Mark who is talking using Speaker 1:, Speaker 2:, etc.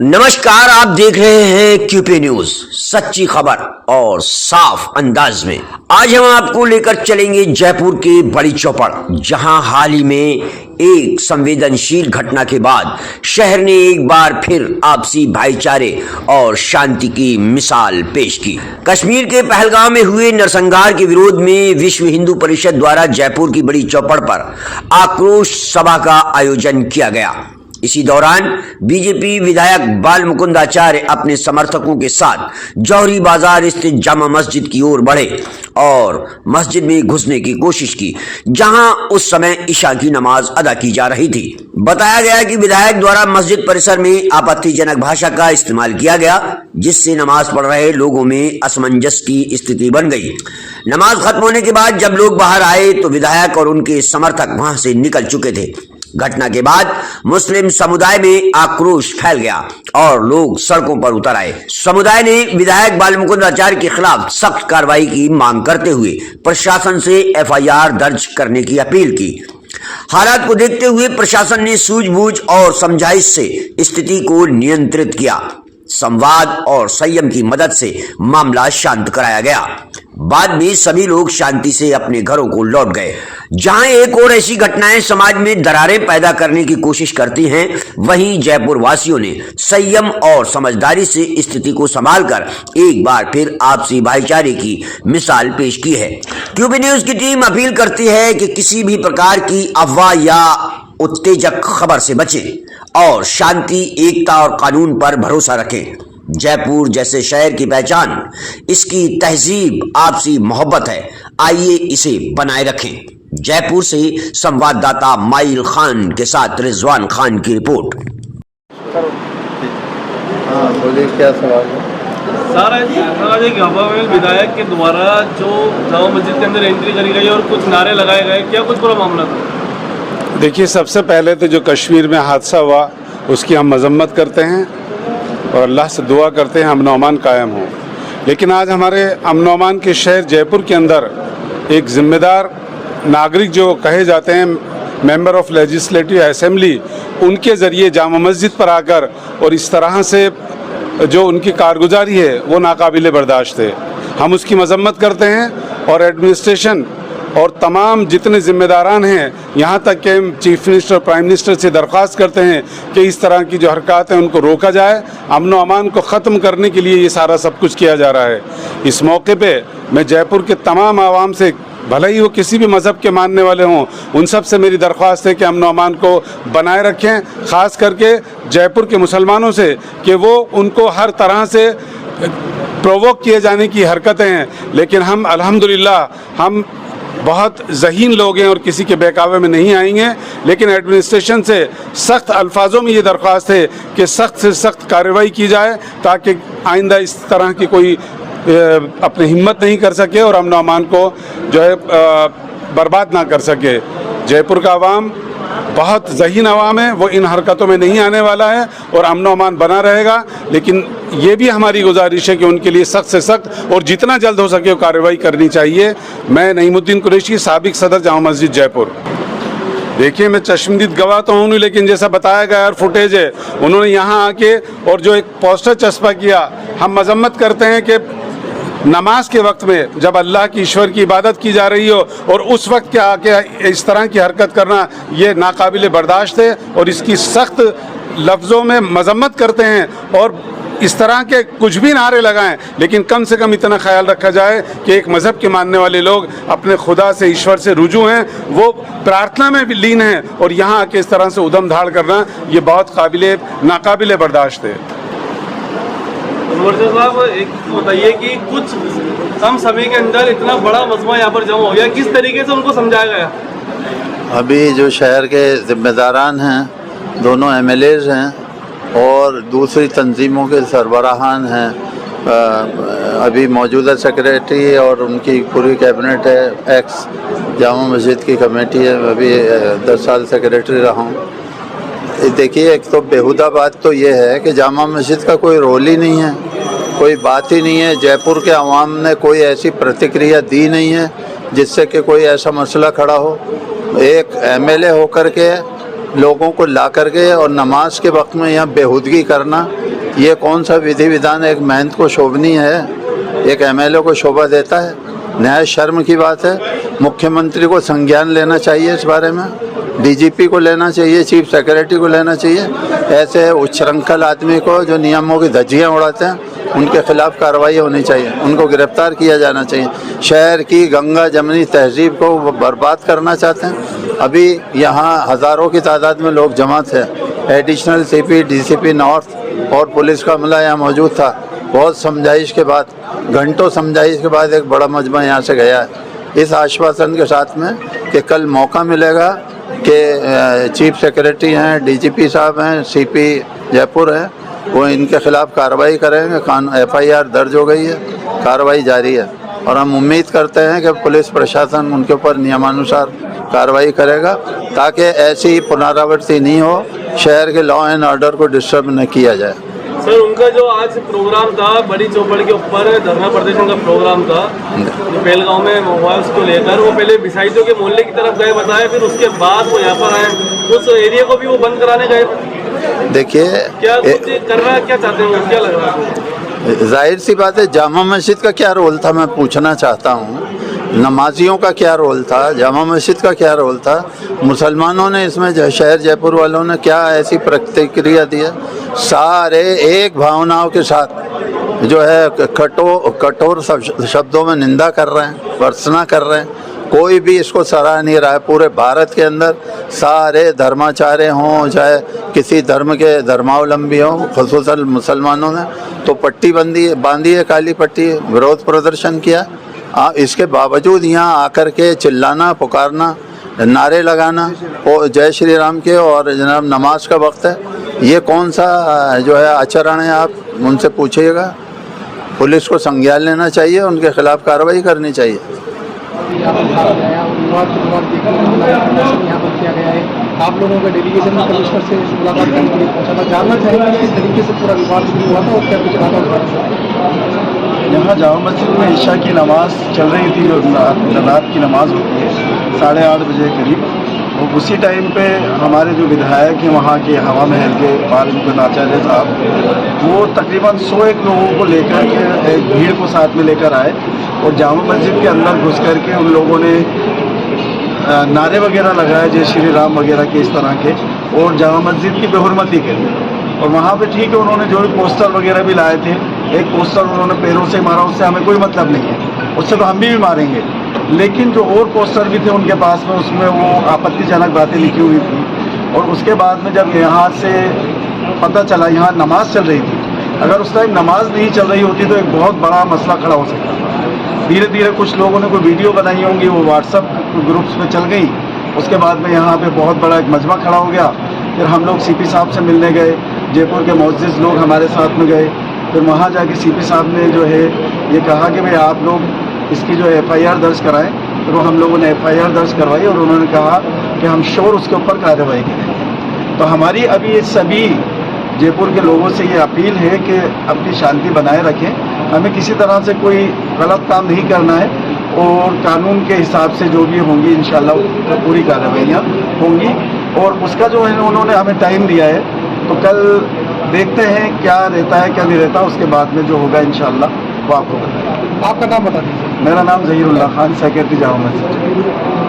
Speaker 1: नमस्कार, आप देख रहे हैं क्यूपी न्यूज, सच्ची खबर और साफ अंदाज में। आज हम आपको लेकर चलेंगे जयपुर के बड़ी चौपड़, जहां हाल ही में एक संवेदनशील घटना के बाद शहर ने एक बार फिर आपसी भाईचारे और शांति की मिसाल पेश की। कश्मीर के पहलगाम में हुए नरसंहार के विरोध में विश्व हिंदू परिषद द्वारा जयपुर की बड़ी चौपड़ पर आक्रोश सभा का आयोजन किया गया। इसी दौरान बीजेपी विधायक बाल मुकुंद आचार्य अपने समर्थकों के साथ जौहरी बाजार स्थित जामा मस्जिद की ओर बढ़े और मस्जिद में घुसने की कोशिश की, जहां उस समय ईशा की नमाज अदा की जा रही थी। बताया गया कि विधायक द्वारा मस्जिद परिसर में आपत्तिजनक भाषा का इस्तेमाल किया गया, जिससे नमाज पढ़ रहे लोगों में असमंजस की स्थिति बन गई। नमाज खत्म होने के बाद जब लोग बाहर आए तो विधायक और उनके समर्थक वहां से निकल चुके थे। घटना के बाद मुस्लिम समुदाय में आक्रोश फैल गया और लोग सड़कों पर उतर आए। समुदाय ने विधायक बाल मुकुंद आचार्य के खिलाफ सख्त कार्रवाई की मांग करते हुए प्रशासन से एफआईआर दर्ज करने की अपील की। हालात को देखते हुए प्रशासन ने सूझबूझ और समझाइश से स्थिति को नियंत्रित किया। संवाद और संयम की मदद से मामला शांत कराया गया। बाद में सभी लोग शांति से अपने घरों को लौट गए। जहां एक और ऐसी घटनाएं समाज में दरारें पैदा करने की कोशिश करती हैं, वहीं जयपुर वासियों ने संयम और समझदारी से स्थिति को संभालकर एक बार फिर आपसी भाईचारे की मिसाल पेश की है। क्यूबी न्यूज की टीम अपील करती है कि किसी भी प्रकार की अफवाह या उत्तेजक खबर से बचें और शांति, एकता और कानून पर भरोसा रखें। जयपुर जैसे शहर की पहचान इसकी तहजीब, आपसी मोहब्बत है। आइए इसे बनाए रखें। जयपुर से संवाददाता माइल खान के साथ रिजवान खान की रिपोर्ट।
Speaker 2: बोलिए, क्या सवाल है?
Speaker 3: सर, एक हवामेल विधायक के द्वारा जो जामा मस्जिद के अंदर एंट्री करी गई और कुछ नारे लगाए गए, क्या कुछ पूरा मामला था?
Speaker 2: देखिए, सबसे पहले तो जो कश्मीर में हादसा हुआ उसकी हम मजम्मत करते हैं और अल्लाह से दुआ करते हैं अमन अमान कायम हो। लेकिन आज हमारे अमन अमान के शहर जयपुर के अंदर एक जिम्मेदार नागरिक जो कहे जाते हैं मेंबर ऑफ लेजिस्लेटिव असेंबली, उनके ज़रिए जामा मस्जिद पर आकर और इस तरह से जो उनकी कारगुजारी है वो नाकाबिले बर्दाश्त है। हम उसकी मजम्मत करते हैं और एडमिनिस्ट्रेशन और तमाम जितने जिम्मेदारान हैं, यहाँ तक कि चीफ मिनिस्टर, प्राइम मिनिस्टर से दरख्वास्त करते हैं कि इस तरह की जो हरकत हैं उनको रोका जाए। अमन अमान को ख़त्म करने के लिए ये सारा सब कुछ किया जा रहा है। इस मौके पे मैं जयपुर के तमाम आवाम से, भले ही वो किसी भी मज़हब के मानने वाले हों, उन सब से मेरी दरख्वास्त है कि अमन अमान को बनाए रखें। ख़ास करके जयपुर के मुसलमानों से कि वो उनको हर तरह से प्रोवोक किए जाने की हरकतें हैं, लेकिन हम अल्हम्दुलिल्लाह हम बहुत ज़हीन लोग हैं और किसी के बहकावे में नहीं आएंगे। लेकिन एडमिनिस्ट्रेशन से सख्त अल्फाजों में ये दरख्वास्त है कि सख्त से सख्त कार्रवाई की जाए ताकि आइंदा इस तरह की कोई अपनी हिम्मत नहीं कर सके और अमन अमान को जो है बर्बाद ना कर सके। जयपुर का आवाम बहुत ज़हीन आवाम है, वो इन हरकतों में नहीं आने वाला है और अमन अमान बना रहेगा। लेकिन ये भी हमारी गुजारिश है कि उनके लिए सख्त से सख्त और जितना जल्द हो सके वो कार्रवाई करनी चाहिए। मैं नईमुद्दीन कुरैशी, साबिक सदर जामा मस्जिद जयपुर। देखिए, मैं चश्मदीद गवाह तो हूँ नहीं, लेकिन जैसा बताया गया और फुटेज है, उन्होंने यहाँ आके और जो एक पोस्टर चस्पा किया, हम मजम्मत करते हैं कि नमाज के वक्त में जब अल्लाह की, ईश्वर की इबादत की जा रही हो और उस वक्त क्या आके इस तरह की हरकत करना, ये नाकाबिले बर्दाश्त है और इसकी सख्त लफ्ज़ों में मजम्मत करते हैं। और इस तरह के कुछ भी नारे लगाएं, लेकिन कम से कम इतना ख्याल रखा जाए कि एक मज़हब के मानने वाले लोग अपने खुदा से, ईश्वर से रुजू हैं, वो प्रार्थना में भी लीन हैं और यहाँ आके इस तरह से उदम धाड़ करना ये बहुत नाकाबिले बर्दाश्त है।
Speaker 3: साहब, एक बताइए कि कुछ कम समय के अंदर इतना बड़ा मजमा यहाँ पर जमा हो गया, किस तरीके से उनको समझाया गया?
Speaker 4: अभी जो शहर के जिम्मेदारान हैं, दोनों एमएलएज हैं और दूसरी तंजीमों के सरबराहान हैं, अभी मौजूदा सेक्रेटरी और उनकी पूरी कैबिनेट है, एक्स जामा मस्जिद की कमेटी है, मैं भी 10 साल सेक्रेटरी रहा हूँ। देखिए, एक तो बेहुदा बात तो ये है कि जामा मस्जिद का कोई रोल ही नहीं है, कोई बात ही नहीं है। जयपुर के अवाम ने कोई ऐसी प्रतिक्रिया दी नहीं है जिससे कि कोई ऐसा मसला खड़ा हो। एक एमएलए होकर के लोगों को ला करके और नमाज के वक्त में यहाँ बेहुदगी करना, ये कौन सा विधि विधान एक महंत को शोभनीय है, एक एमएलए को शोभा देता है? नया शर्म की बात है। मुख्यमंत्री को संज्ञान लेना चाहिए इस बारे में, डीजीपी को लेना चाहिए, चीफ सेक्रेटरी को लेना चाहिए। ऐसे उच्छृंखल आदमी को जो नियमों की धज्जियाँ उड़ाते हैं उनके खिलाफ कार्रवाई होनी चाहिए, उनको गिरफ्तार किया जाना चाहिए। शहर की गंगा जमनी तहजीब को वो बर्बाद करना चाहते हैं। अभी यहाँ हज़ारों की तादाद में लोग जमा थे। एडिशनल सीपी, डीसीपी नॉर्थ और पुलिस का अमला यहाँ मौजूद था। बहुत समझाइश के बाद, घंटों समझाइश के बाद एक बड़ा मजमा यहाँ से गया है, इस आश्वासन के साथ में कि कल मौका मिलेगा कि चीफ सेक्रेटरी हैं, डीजीपी साहब हैं, सीपी जयपुर हैं, वो इनके खिलाफ कार्रवाई करेंगे। एफआईआर दर्ज हो गई है, कार्रवाई जारी है और हम उम्मीद करते हैं कि पुलिस प्रशासन उनके ऊपर नियमानुसार कार्रवाई करेगा ताकि ऐसी पुनरावृत्ति नहीं हो, शहर के लॉ एंड ऑर्डर को डिस्टर्ब न किया जाए।
Speaker 3: सर, उनका जो आज प्रोग्राम था बड़ी चौपड़ के ऊपर धरना प्रदर्शन का प्रोग्राम था जो पहलगांव में हुआ, उसको लेकर वो पहले बिसाइदों के मोहल्ले की तरफ गए बताया, फिर उसके बाद वो यहाँ पर आए, उस एरिया को भी वो बंद कराने गए।
Speaker 4: देखिए,
Speaker 3: क्या कुछ करना क्या चाहते हैं, क्या लग रहा है?
Speaker 4: जाहिर सी बात है, जामा मस्जिद का क्या रोल था मैं पूछना चाहता हूँ। नमाजियों का क्या रोल था, जामा मस्जिद का क्या रोल था, मुसलमानों ने इसमें शहर जयपुर वालों ने क्या ऐसी प्रतिक्रिया दी है? सारे एक भावनाओं के साथ जो है कठोर शब्दों में निंदा कर रहे हैं, भर्त्सना कर रहे हैं। कोई भी इसको सराह नहीं रहा है। पूरे भारत के अंदर सारे धर्माचार्य हों, चाहे किसी धर्म के धर्मावलंबी हों, ख़ुसूसन मुसलमानों ने तो पट्टी बांधी है, काली पट्टी, विरोध प्रदर्शन किया। इसके बावजूद यहाँ आकर के चिल्लाना, पुकारना, नारे लगाना और जय श्री राम के और जनाब नमाज का वक्त है, ये कौन सा जो है आचरण है? आप उनसे पूछिएगा। पुलिस को संज्ञान लेना चाहिए, उनके खिलाफ कार्रवाई करनी चाहिए।
Speaker 5: आप लोगों का डेलीगेशन कमिश्नर से मुलाकात करने के लिए पहुंचा था, जानना चाहेंगे किस तरीके से पूरा विवाद शुरू हुआ था और क्या कुछ रहा था?
Speaker 6: यहाँ जामा मस्जिद में ईशा की नमाज़ चल रही थी, जो रात की नमाज़ होती है 8:30 बजे करीब, और उसी टाइम पे हमारे जो विधायक हैं वहाँ के हवा महल के बाल मुकुंद आचार्य साहब, वो तकरीबन 101 लोगों को लेकर के एक भीड़ को साथ में लेकर आए और जामा मस्जिद के अंदर घुस कर के उन लोगों ने नारे वगैरह लगाए, जय श्री राम वगैरह के इस तरह के, और जामा मस्जिद की बेहुरमती करी। और वहाँ पे ठीक है, उन्होंने जो भी पोस्टर वगैरह भी लाए थे, एक पोस्टर उन्होंने पैरों से मारा, उससे हमें कोई मतलब नहीं है, उससे तो हम भी मारेंगे। लेकिन जो और पोस्टर भी थे उनके पास में, उसमें वो आपत्तिजनक बातें लिखी हुई थी। और उसके बाद में जब यहाँ से पता चला यहाँ नमाज चल रही थी, अगर उस टाइम नमाज नहीं चल रही होती तो एक बहुत बड़ा मसला खड़ा हो सकता था। धीरे धीरे कुछ लोगों ने कोई वीडियो बनाई होंगी, वो व्हाट्सएप ग्रुप्स में चल गई। उसके बाद में यहाँ पे बहुत बड़ा एक मजमा खड़ा हो गया। फिर हम लोग सीपी साहब से मिलने गए, जयपुर के मुअज़्ज़िज़ लोग हमारे साथ में गए। फिर वहाँ जाके सीपी साहब ने जो है ये कहा कि भाई आप लोग इसकी जो एफआईआर दर्ज कराएं। तो हम लोगों ने एफआईआर दर्ज करवाई और उन्होंने कहा कि हम श्योर उसके ऊपर कार्रवाई करेंगे। तो हमारी अभी ये सभी जयपुर के लोगों से ये अपील है कि अपनी शांति बनाए रखें, हमें किसी तरह से कोई गलत काम नहीं करना है और कानून के हिसाब से जो भी होंगी इंशाल्लाह तो पूरी कार्रवाइयाँ होंगी। और उसका जो है उन्होंने हमें टाइम दिया है, तो कल देखते हैं क्या रहता है क्या नहीं रहता, उसके बाद में जो होगा इंशाल्लाह वो आपको बताएंगे।
Speaker 5: आपका नाम बता दीजिए।
Speaker 6: मेरा नाम ज़हीरुल्लाह खान, सेक्रेटरी जामा मस्जिद।